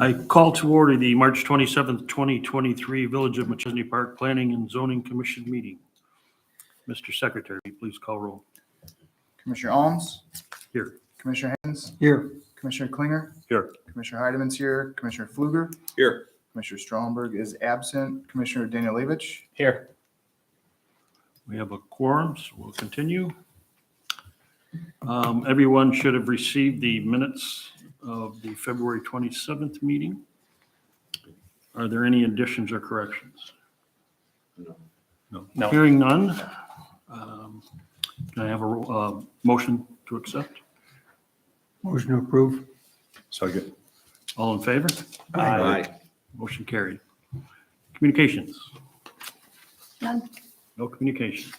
I call to order the March 27th, 2023 Village of Machesney Park Planning and Zoning Commission meeting. Mr. Secretary, please call roll. Commissioner Alms? Here. Commissioner Haynes? Here. Commissioner Klinger? Here. Commissioner Heideman's here. Commissioner Fluger? Here. Commissioner Stromberg is absent. Commissioner Danielewicz? Here. We have a quorum, so we'll continue. Everyone should have received the minutes of the February 27th meeting. Are there any additions or corrections? No. Hearing none. Can I have a motion to accept? Motion to approve. Second. All in favor? Aye. Motion carried. Communications? None. No communications.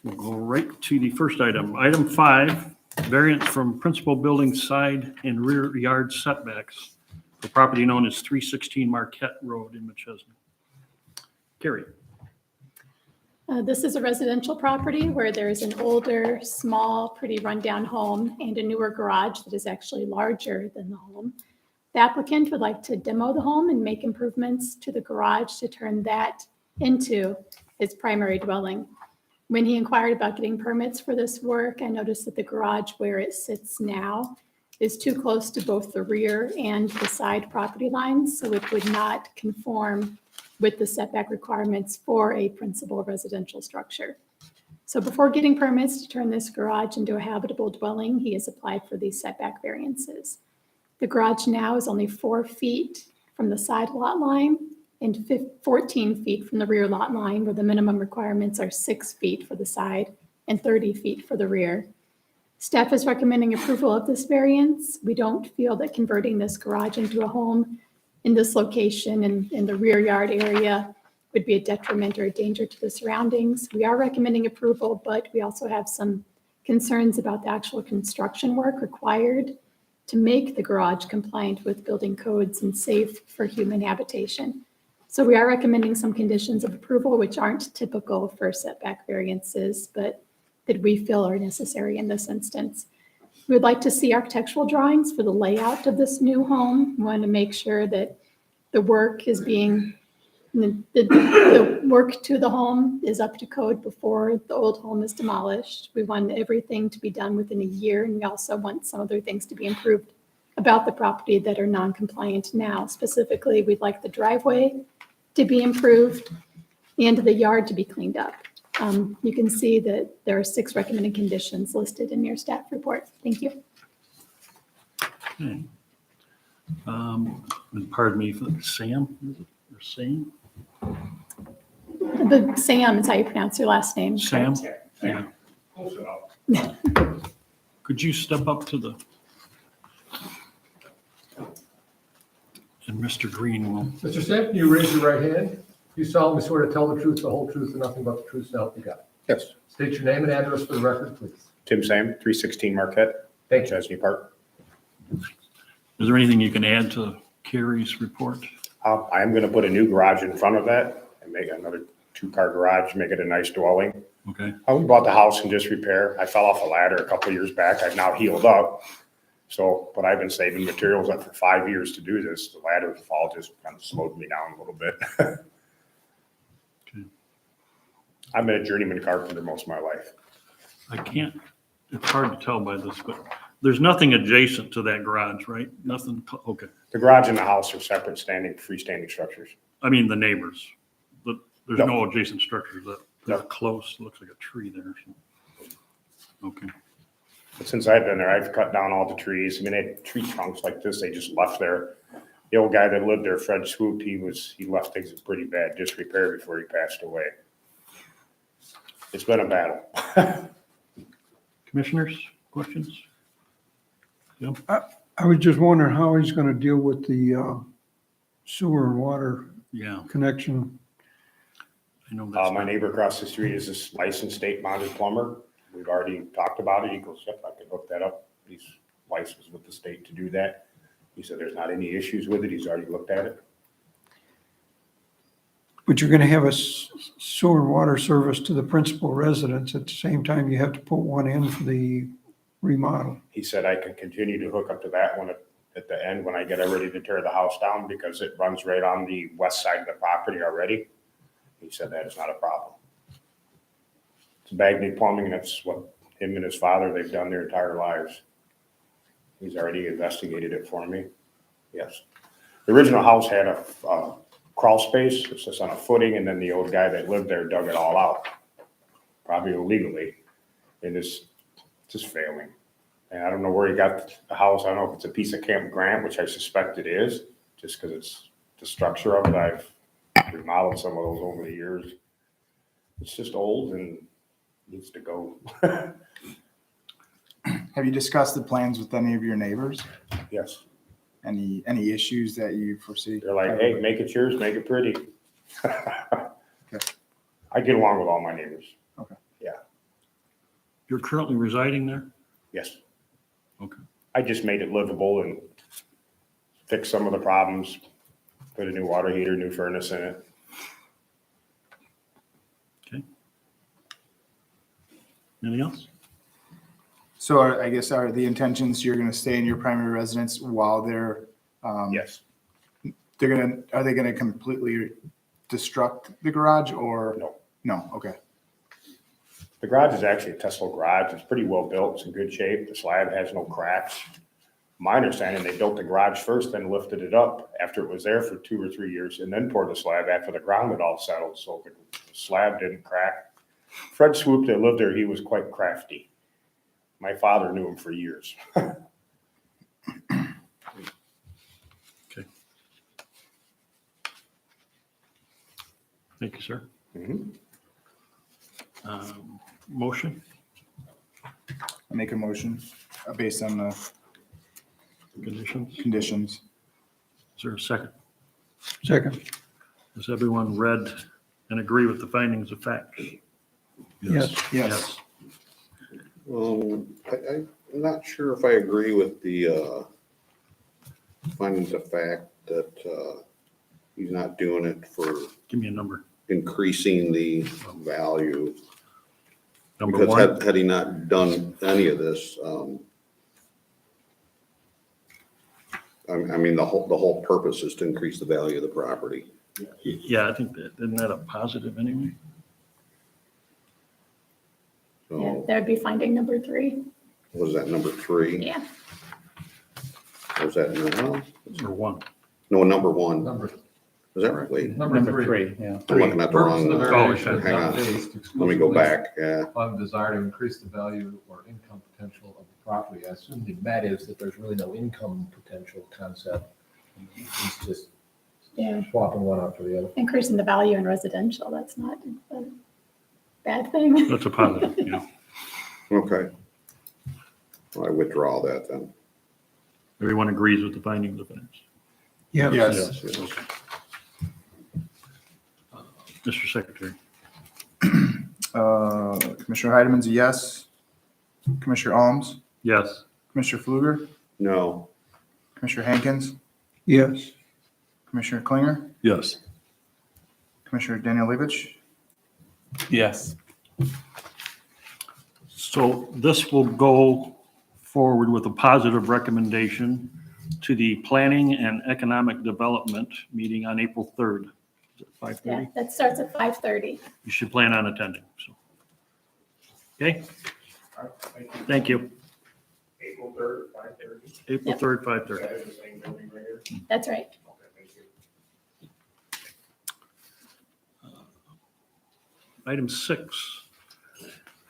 We'll go right to the first item. Item 5, variance from principal building side and rear yard setbacks for property known as 316 Marquette Road in Machesney. Carrie. This is a residential property where there's an older, small, pretty rundown home and a newer garage that is actually larger than the home. The applicant would like to demo the home and make improvements to the garage to turn that into his primary dwelling. When he inquired about getting permits for this work, I noticed that the garage where it sits now is too close to both the rear and the side property lines, so it would not conform with the setback requirements for a principal residential structure. So before getting permits to turn this garage into a habitable dwelling, he has applied for these setback variances. The garage now is only 4 feet from the side lot line and 14 feet from the rear lot line, where the minimum requirements are 6 feet for the side and 30 feet for the rear. Staff is recommending approval of this variance. We don't feel that converting this garage into a home in this location and in the rear yard area would be a detriment or a danger to the surroundings. We are recommending approval, but we also have some concerns about the actual construction work required to make the garage compliant with building codes and safe for human habitation. So we are recommending some conditions of approval, which aren't typical for setback variances, but that we feel are necessary in this instance. We would like to see architectural drawings for the layout of this new home. We want to make sure that the work is being, the work to the home is up to code before the old home is demolished. We want everything to be done within a year, and we also want some other things to be improved about the property that are non-compliant now. Specifically, we'd like the driveway to be improved and the yard to be cleaned up. You can see that there are 6 recommended conditions listed in your staff report. Thank you. Okay. And pardon me, Sam, is it, or Sam? The Sam is how you pronounce your last name. Sam? correct? Yeah. Could you step up to the, and Mr. Green will. Mr. Sam, you raise your right hand. You solemnly swear to tell the truth, the whole truth, and nothing but the truth, so help you God. Yes. State your name and address for the record, please. Tim Sam, 316 Marquette, Thank you. Machesney Park. Is there anything you can add to Carrie's report? I am going to put a new garage in front of that and make another 2-car garage, make it a nice dwelling. Okay. We bought the house in disrepair. I fell off a ladder a couple of years back. I've now healed up. So, but I've been saving materials up for 5 years to do this. The ladder fall just kind of slowed me down a little bit. Okay. I've been a journeyman carpenter most of my life. I can't, it's hard to tell by this, but there's nothing adjacent to that garage, right? Nothing, okay. The garage and the house are separate freestanding structures. I mean, the neighbors, but there's No. no adjacent structures that No. are close. Looks like a tree there. So. Okay. But since I've been there, I've cut down all the trees. I mean, they had tree trunks like this, they just left there. The old guy that lived there, Fred Swoop, he left things in pretty bad disrepair before he passed away. It's been a battle. Commissioners, questions? Yep. I was just wondering how he's going to deal with the sewer and water Yeah, connection. I know that's. My neighbor across the street is this licensed state bonded plumber. We've already talked about it. He goes, yep, I can hook that up. He's licensed with the state to do that. He said there's not any issues with it. He's already looked at it. But you're going to have a sewer and water service to the principal residence. At the same time, you have to put one in for the remodel. He said I can continue to hook up to that one at the end when I get ready to tear the house down because it runs right on the west side of the property already. He said that is not a problem. It's Bagney Plumbing, and that's what him and his father, they've done their entire lives. He's already investigated it for me. Yes. The original house had a crawl space. It's just on a footing, and then the old guy that lived there dug it all out, probably illegally, and it's just failing. And I don't know where he got the house. I don't know if it's a piece of Camp Grant, which I suspect it is, just because it's the structure of it. I've remodeled some of those over the years. It's just old and needs to go. Have you discussed the plans with any of your neighbors? Yes. Any issues that you foresee? They're like, hey, make it yours, make it pretty. I get along with all my neighbors. Okay. Yeah. You're currently residing there? Yes. Okay. I just made it livable and fixed some of the problems. Put a new water heater, new furnace in it. Okay. Anything else? So I guess are the intentions you're going to stay in your primary residence while they're, Yes. are they going to completely destruct the garage or? No. No, okay. The garage is actually a Tesla garage. It's pretty well built. It's in good shape. The slab has no cracks. My understanding, they built the garage first, then lifted it up after it was there for 2 or 3 years, and then poured the slab after the ground had all settled, so the slab didn't crack. Fred Swoop that lived there, he was quite crafty. My father knew him for years. Okay. Thank you, sir. Mhm. Motion? I make a motion based on the Conditions? conditions. Is there a second? Second, Has everyone read and agree with the findings of fact? yes. Yes. I'm not sure if I agree with the findings of fact that he's not doing it for Give me a number. increasing the value. Number Because one? had he not done any of this, I mean, the whole purpose is to increase the value of the property. Yeah, I think that, isn't that a positive anyway? Yeah, So that would be finding number 3. was that number 3? Yeah. Was that, no, Or one? no, number 1. Number Is that right? Wait, Number three. Yeah. I'm looking at the Purpose of the wrong, variation is hang not on. based Let me exclusively go back, yeah. on desire to increase the value or income potential of the property. I assume the met is that there's really no income potential concept. It's just Yeah. swapping one out for the other. Increasing the value in residential, that's not a bad thing. That's a positive, yeah. Okay. Well, I withdraw that then. Everyone agrees with the findings of facts? Yes. Yes. Okay. Mr. Secretary? Commissioner Heideman's a yes. Commissioner Alms, Yes. Commissioner Fluger, No, Commissioner Hankins, Yes. Commissioner Klinger, Yes. Commissioner Daniel Levitch. Yes. So this will go forward with a positive recommendation to the Planning and Economic Development meeting on April 3rd. Is it Yeah, 5:30? that starts at 5:30. You should plan on attending, so. Okay, thank you. April 3rd, 5:30. April Yep. 3rd, 5:30. That is the same building right here? That's right. Okay, thank you. Item 6,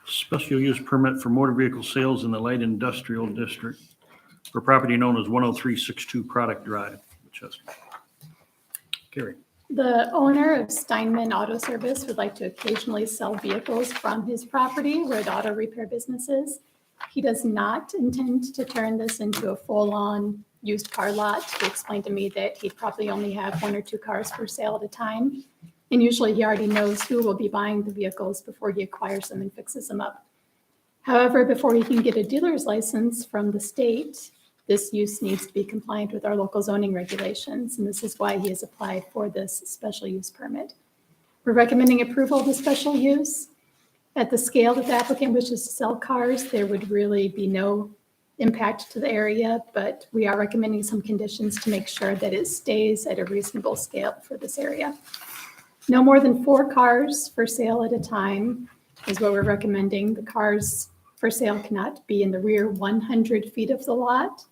special use permit for motor vehicle sales in the light industrial district for property known as 10362 Product Drive, Machesney. Carrie? The owner of Steinman Auto Service would like to occasionally sell vehicles from his property where the auto repair business is. He does not intend to turn this into a full-on used car lot. He explained to me that he'd probably only have 1 or 2 cars for sale at a time. And usually he already knows who will be buying the vehicles before he acquires them and fixes them up. However, before he can get a dealer's license from the state, this use needs to be compliant with our local zoning regulations, and this is why he has applied for this special use permit. We're recommending approval of the special use. At the scale that the applicant wishes to sell cars, there would really be no impact to the area, but we are recommending some conditions to make sure that it stays at a reasonable scale for this area. No more than 4 cars for sale at a time is what we're recommending. The cars for sale cannot be in the rear 100 feet of the lot,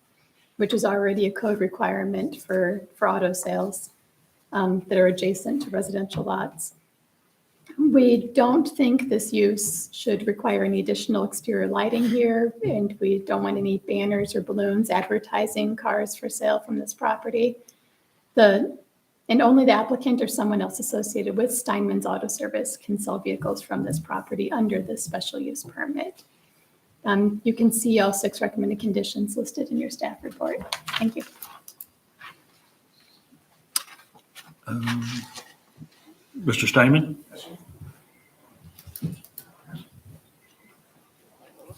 which is already a code requirement for auto sales that are adjacent to residential lots. We don't think this use should require any additional exterior lighting here, and we don't want any banners or balloons advertising cars for sale from this property. And only the applicant or someone else associated with Steinman's Auto Service can sell vehicles from this property under this special use permit. You can see all 6 recommended conditions listed in your staff report. Thank you. Mr. Steinman?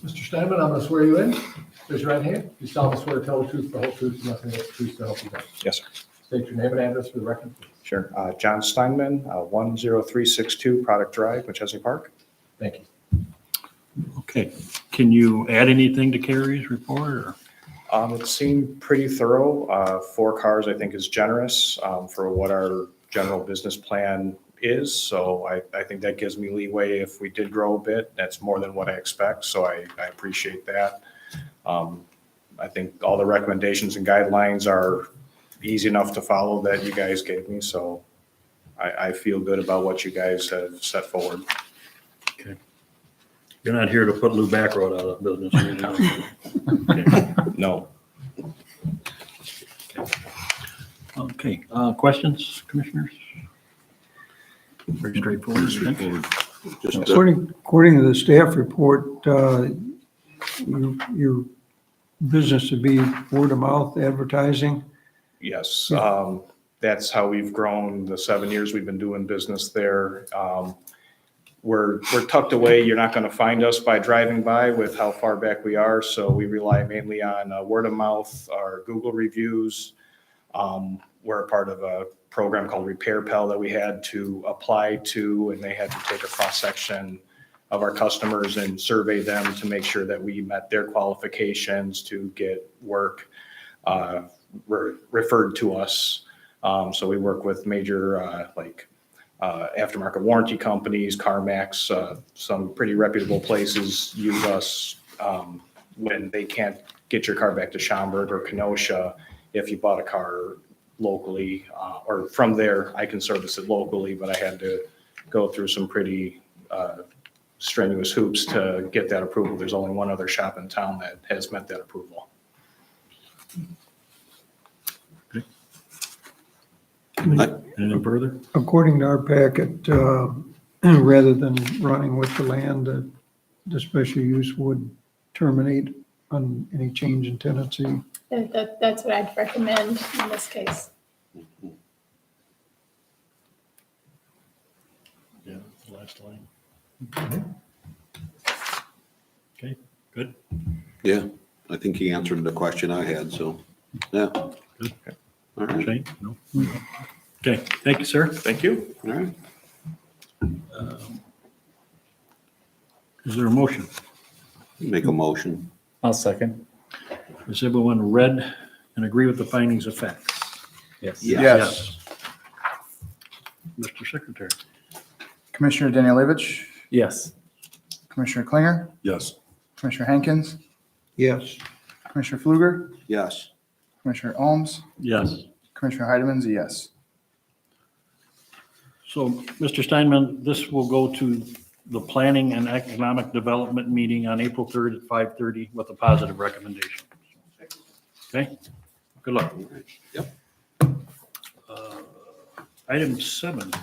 Mr. Steinman, I'm going to swear you in. Raise your right hand. You solemnly swear to tell the truth, the whole truth, and nothing but the truth to help you God. Yes, sir. State your name and address for the record, please. Sure. John Steinman, 10362 Product Drive, Machesney Park. Thank you. Okay. Can you add anything to Carrie's report? Or? It seemed pretty thorough. 4 cars, I think, is generous for what our general business plan is. So I think that gives me leeway if we did grow a bit. That's more than what I expect. So I appreciate that. I think all the recommendations and guidelines are easy enough to follow that you guys gave me. So I feel good about what you guys have set forward. Okay. You're not here to put Lou Backroad out of business. Okay. No. Okay. Questions, commissioners? Very straightforward. Just, According to the staff report, your business would be word of mouth advertising. Yes, that's how we've grown the 7 years we've been doing business there. We're tucked away. You're not going to find us by driving by with how far back we are. So we rely mainly on word of mouth, our Google reviews. We're a part of a program called Repair Pal that we had to apply to, and they had to take a cross section of our customers and survey them to make sure that we met their qualifications to get work referred to us. So we work with major aftermarket warranty companies, CarMax, some pretty reputable places use us when they can't get your car back to Schaumburg or Kenosha. If you bought a car locally or from there, I can service it locally, but I had to go through some pretty strenuous hoops to get that approval. There's only one other shop in town that has met that approval. Anything further? According to our packet, rather than running with the land, the special use would terminate on any change in tenancy. That's what I'd recommend in this case. Yeah, the last line. Okay, good. yeah, I think he answered the question I had, so, yeah. Good. All right, Shane? No? Okay, thank you, sir. Thank you. all right. Is there a motion? Make a motion. I'll second. Has everyone read and agree with the findings of fact? Yes. Yes. Mr. Secretary? Commissioner Danielewicz, Yes. Commissioner Klinger, Yes. Commissioner Hankins, Yes. Commissioner Fluger, Yes. Commissioner Ohms, Yes. Commissioner Heidemann's a yes. So, Mr. Steinman, this will go to the Planning and Economic Development meeting on April 3rd at 5:30 with a positive recommendation. Okay? Good luck. Yep. Item 7,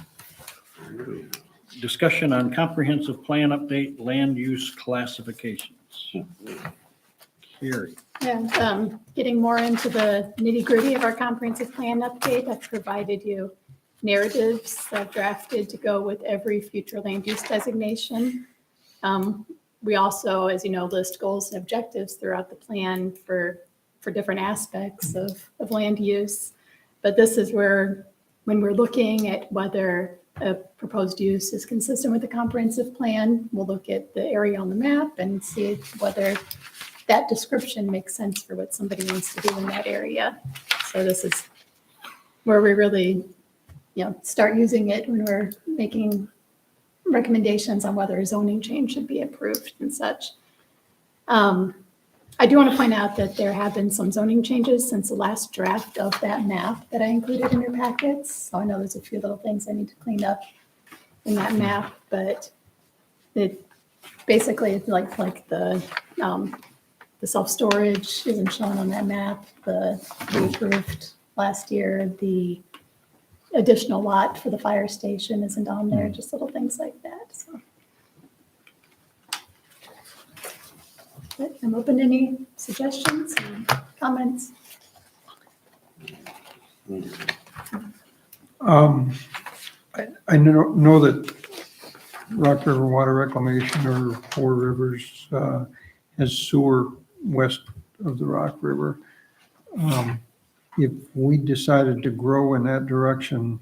discussion on comprehensive plan update, land use classifications. Carrie. And getting more into the nitty gritty of our comprehensive plan update, I've provided you narratives I've drafted to go with every future land use designation. We also, as you know, list goals and objectives throughout the plan for different aspects of land use. But this is where, when we're looking at whether a proposed use is consistent with the comprehensive plan, we'll look at the area on the map and see whether that description makes sense for what somebody wants to do in that area. So this is where we really, start using it when we're making recommendations on whether a zoning change should be approved and such. I do want to point out that there have been some zoning changes since the last draft of that map that I included in your packets. So I know there's a few little things I need to clean up in that map, but it basically it's like the self-storage isn't shown on that map. We approved last year, the additional lot for the fire station isn't on there, just little things like that, so. But I'm open to any suggestions and comments. I know that Rock River Water Reclamation or Four Rivers has sewer west of the Rock River. If we decided to grow in that direction,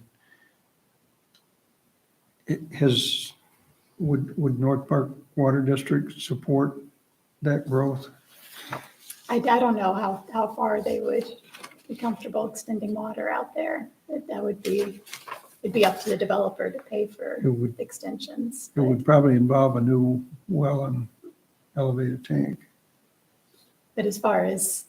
would North Park Water District support that growth? I don't know how far they would be comfortable extending water out there. It'd be up to the developer to pay for extensions. It would probably involve a new well and elevated tank. But as far as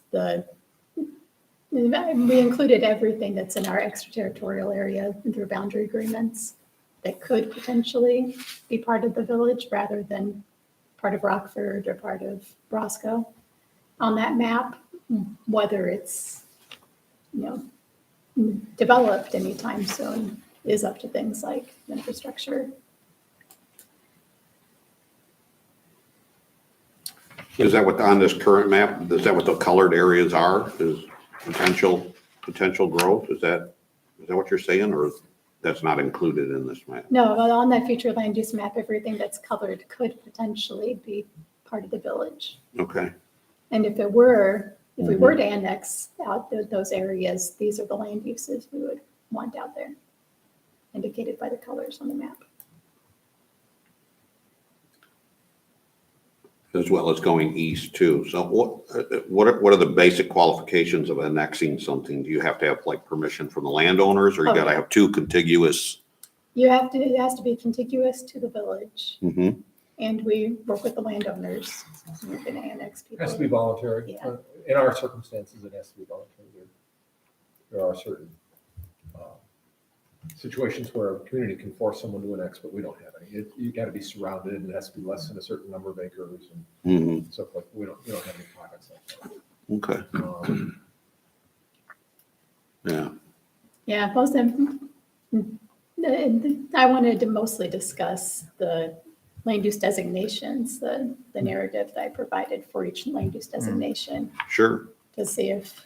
we included everything that's in our extraterritorial area through boundary agreements that could potentially be part of the village rather than part of Rockford or part of Roscoe on that map, whether it's, developed anytime soon is up to things like infrastructure. Is that what, on this current map, is that what the colored areas are, is potential growth? Is that what you're saying, or that's not included in this map? No, but on that future land use map, everything that's colored could potentially be part of the village. Okay, And if we were to annex out those areas, these are the land uses we would want out there, indicated by the colors on the map. as well as going east too. So what are the basic qualifications of annexing something? Do you have to have like permission from the landowners, or you gotta have two contiguous? It has to be contiguous to the village, Mm-hmm. and we work with the landowners. We're going to annex It people. has to be voluntary. Yeah. In our circumstances, it has to be voluntary. There are certain situations where a community can force someone to annex, but we don't have any. You got to be surrounded, and it has to be less than a certain number of acres and Mm-hmm. so forth. We don't have any pockets like that. Okay, yeah, Yeah, most of them. I wanted to mostly discuss the land use designations, the narrative that I provided for each land use designation sure. to see if,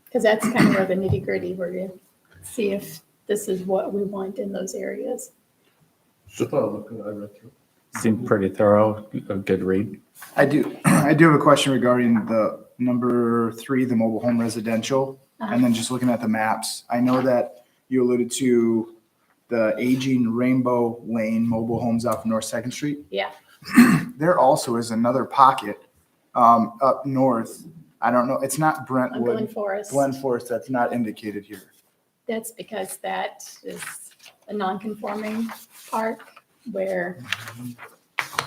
because that's kind of where the nitty gritty, where you see if this is what we want in those areas. I read through. Seemed pretty thorough, a good read. I do have a question regarding the number 3, the mobile home residential, and then just looking at the maps. I know that you alluded to the aging Rainbow Lane mobile homes off North 2nd Street. Yeah. There also is another pocket up north. I don't know. It's not On Brentwood. Glen Forest. Glen Forest, that's not indicated here. That's because that is a non-conforming park where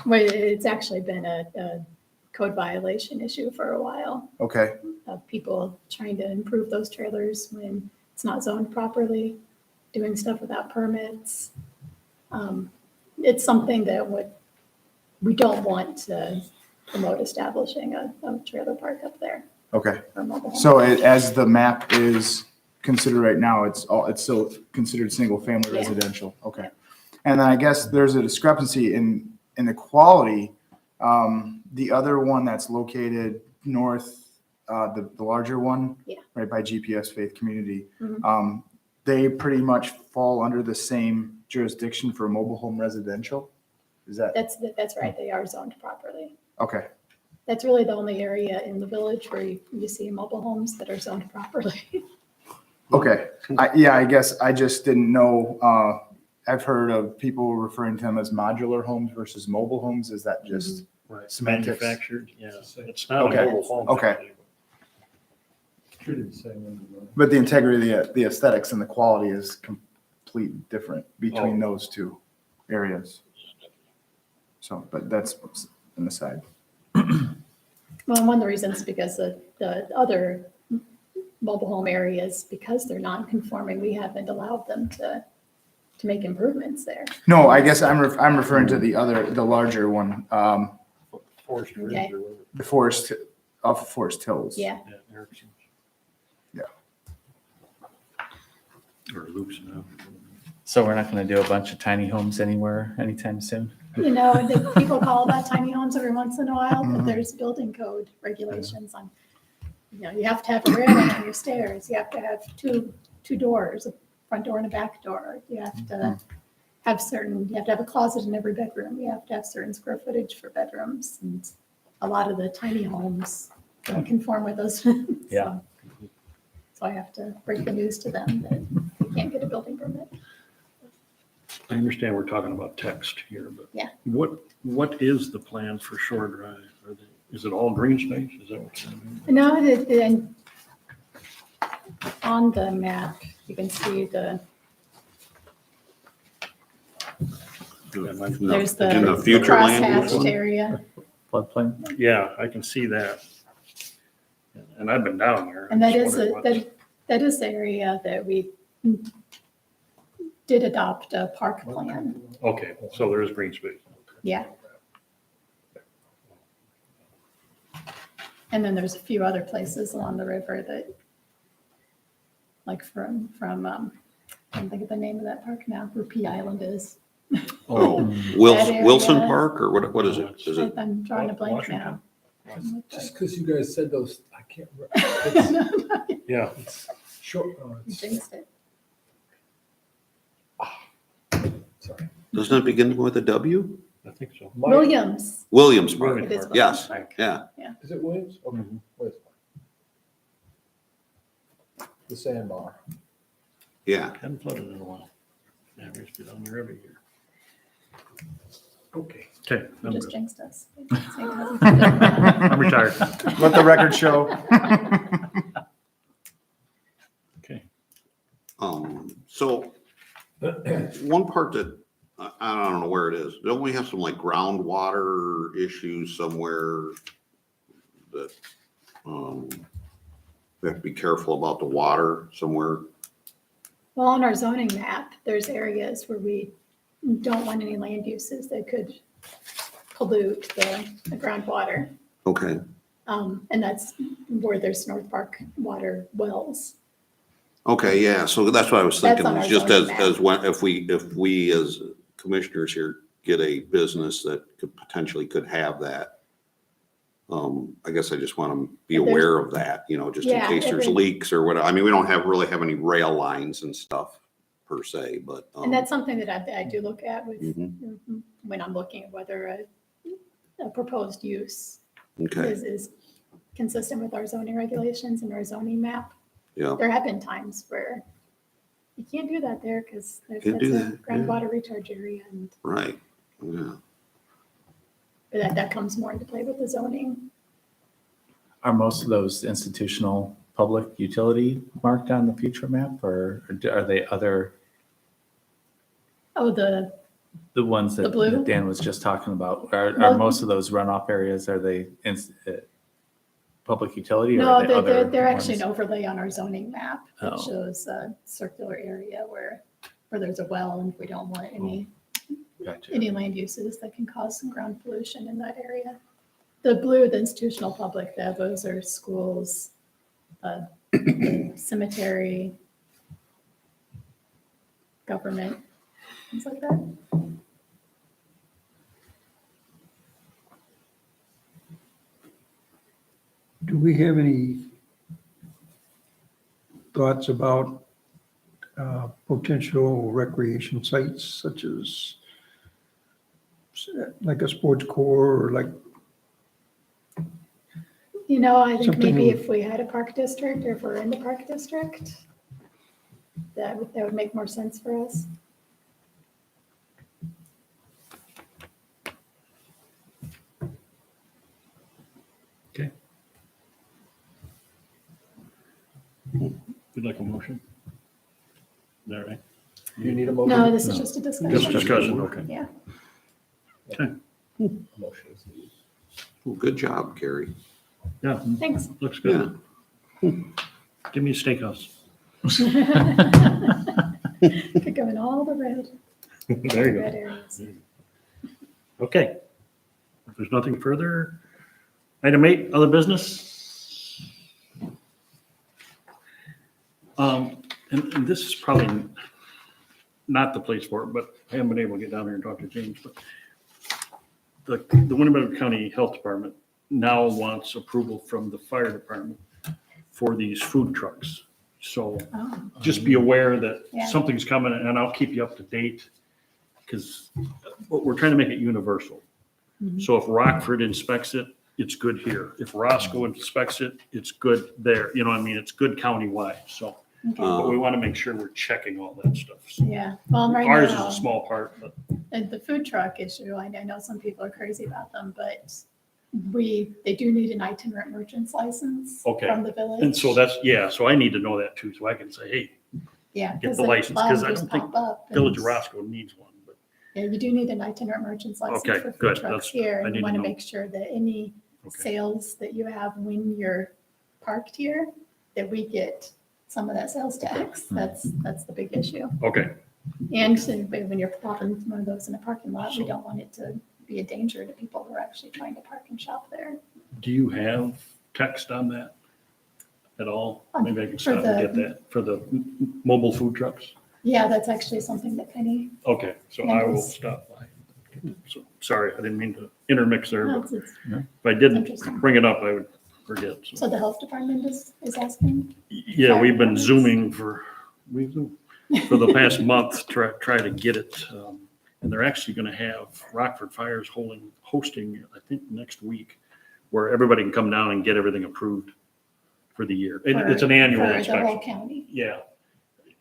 it's actually been a code violation issue for a while Okay. of people trying to improve those trailers when it's not zoned properly, doing stuff without permits. It's something that we don't want to promote establishing a trailer park up there Okay. or mobile home. So as the map is considered right now, it's still considered single family Yeah. residential. Okay. And then I guess there's a discrepancy in the quality. The other one that's located north, the larger one, Yeah. right by GPS Faith Community, Mhm. they pretty much fall under the same jurisdiction for mobile home residential. Is that That's right, they are zoned properly. okay? That's really the only area in the village where you see mobile homes that are zoned properly. Okay. I guess I just didn't know. I've heard of people referring to them as modular homes versus mobile homes. Is that just Right. Semantics. Manufactured, yeah. It's the same. It's not a Okay. mobile home. Okay. company. Treated the same way. But the integrity, the aesthetics and the quality is completely different between Oh. those two areas. So, but that's an aside. Well, one of the reasons because the other mobile home areas, because they're non-conforming, we haven't allowed them to make improvements there. No, I guess I'm referring to the larger one, Forest Ridge Okay. or whatever. the Forest, off of Forest Hills. Yeah, Yeah, Erickson's. Yeah. Or Luke's now. So we're not gonna do a bunch of tiny homes anywhere anytime soon? you know, the people call about tiny homes every once in a while, but Mhm. there's building code regulations on, you have to have a railing on your stairs, you have to have two doors, a front door and a back door. You have to have a closet in every bedroom. You have to have certain square footage for bedrooms. And a lot of the tiny homes don't conform with those. Yeah. So I have to break the news to them that they can't get a building permit. I understand we're talking about text here, but. Yeah. What is the plan for Shore Drive? Is it all green space? Is that what you're saying? No, on the map, you can see there's the In the future land use crosshatched one? area. Floodplain? Yeah, I can see that. And I've been down there. And that I is, just wondered that is the area that we did adopt a park plan. Okay, so there is green space. Yeah. And then there's a few other places along the river that, like I can't think of the name of that park now, where Pea Island is. Oh, That area. Wilson Park or what is it? Is it? I'm drawing a blank now. Just because you guys said those, I can't remember. Yeah, It's short, You it's, jinxed it. sorry. Doesn't it begin with a W? I think so. Williams. Williams Park. It is Williams Yes, Park. yeah. Is it Williams? Okay. Mhm. Williams. The sandbar. Yeah. Hadn't flooded in a while. Yeah, we used to be down there every year. Okay. Okay, You I'm just good. jinxed us. I'm retired. Let the record show. Okay. So one part that, I don't know where it is. Don't we have some like groundwater issues somewhere that, we have to be careful about the water somewhere? Well, on our zoning map, there's areas where we don't want any land uses that could pollute the groundwater. Okay, And that's where there's North Park water wells. okay, yeah, so that's what I was That's thinking, on our is just zoning as when, if we as commissioners here get a business that could have that, I guess I just want to be If there's- aware of that, just in Yeah, case if there's it- leaks or whatever. I mean, we don't really have any rail lines and stuff per se, but. And that's something that I do look at with, Mhm. when I'm looking at whether a proposed use Okay, is consistent with our zoning regulations and our zoning map. yeah, There have been times where you can't do that there because that's Can't do a that, yeah. groundwater recharge area, and right, yeah. but that comes more into play with the zoning. Are most of those institutional public utility marked on the future map, or are they other, Oh, the ones The that blue? that Dan was just talking about? Are Well- most of those runoff areas, are they public utility or No, are they other? they're actually an ones? overlay on our zoning map that Oh. shows a circular area where there's a well, and we don't want Gotcha. any land uses that can cause some ground pollution in that area. The blue, the institutional public, those are schools, cemetery, government, things like that. Do we have any thoughts about potential recreation sites such as like a sports core or like, I think Something maybe with- if we had a park district, or if we're in the park district, that would make more sense for us. Would like a motion? Is that right? Do you need a motion? No, this is just a discussion. Just discussion, okay. Yeah. Motion is needed. Well, good job, Carrie. Yeah, Thanks. looks good. Give me a steakhouse. Could go in all the red There you go. areas. Okay. If there's nothing further, item 8, other business. And this is probably not the place for it, but I haven't been able to get down there and talk to James, but the Winnebago County Health Department now wants approval from the fire department for these food trucks. So Oh, just be aware that Yeah. something's coming, and I'll keep you up to date, because we're trying to make it universal. Mhm. So if Rockford inspects it, it's good here. If Roscoe inspects it, it's good there. You know what I mean? It's good countywide, so. okay. But we want to make sure we're checking all that stuff. So Yeah, well, right ours is now, a small part, but and the food truck issue, I know some people are crazy about them, but they do need an itinerant merchant's license Okay. from the village. and so that's, yeah, so I need to know that too, so I can say, hey, Yeah. get 'cause the a license, lot 'cause of I just don't think pop up and- Village of Roscoe needs one, but Yeah, you do need an itinerant merchant's license Okay, for food good. trucks That's- here. I And need you to want to know. make sure that any Okay. sales that you have when you're parked here, that we get some of that sales tax. That's the big issue. okay, And so when you're popping one of those in a parking lot, we don't want it to be a danger to people who are actually trying to park and shop there. do you have text on that at all? Maybe I can For stop and get that for the mobile food trucks. Yeah, that's actually something that Penny, Okay, so I will Nice. stop by. So, sorry, I didn't mean to intermix there, but it's- if I didn't Interesting. bring it up, I would forget. So, so the health department is asking. yeah, we've been Zooming for the past month, try to get it. And they're actually going to have Rockford Fires hosting, I think, next week, where everybody can come down and get everything approved for the year. It's an annual For the inspection. whole county. Yeah.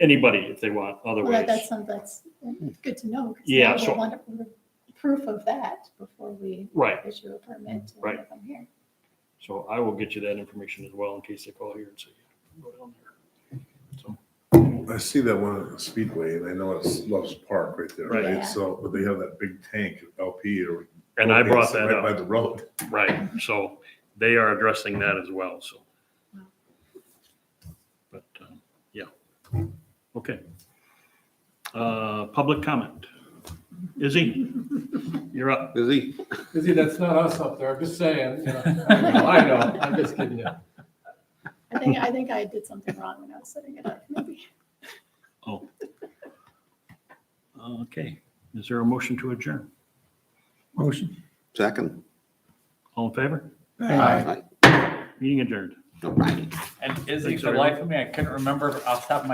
Anybody if they want, Well, otherwise. that's good to know. 'Cause Yeah, now so- we'll want proof of that before we Right. issue a permit to Right. have them here. So I will get you that information as well in case they call here and say, go down there. So, I see that one at the Speedway, and I know it's Love's Park right there, Right. Yeah. right? So, but they have that big tank, LP, or. and I brought that Right by up, the road. right, so they are addressing that as well, so. But, yeah, okay. Public comment. Izzy, you're up. Is he? Izzy, that's not us up there, I'm just saying, you know. I know, I'm just kidding you. I think I did something wrong when I was setting it up, maybe. Oh. Okay, is there a motion to adjourn? Motion. Second? All in favor? Aye. Meeting adjourned. All right. And Izzy, Thanks, for the life of me, I couldn't remember off the top of my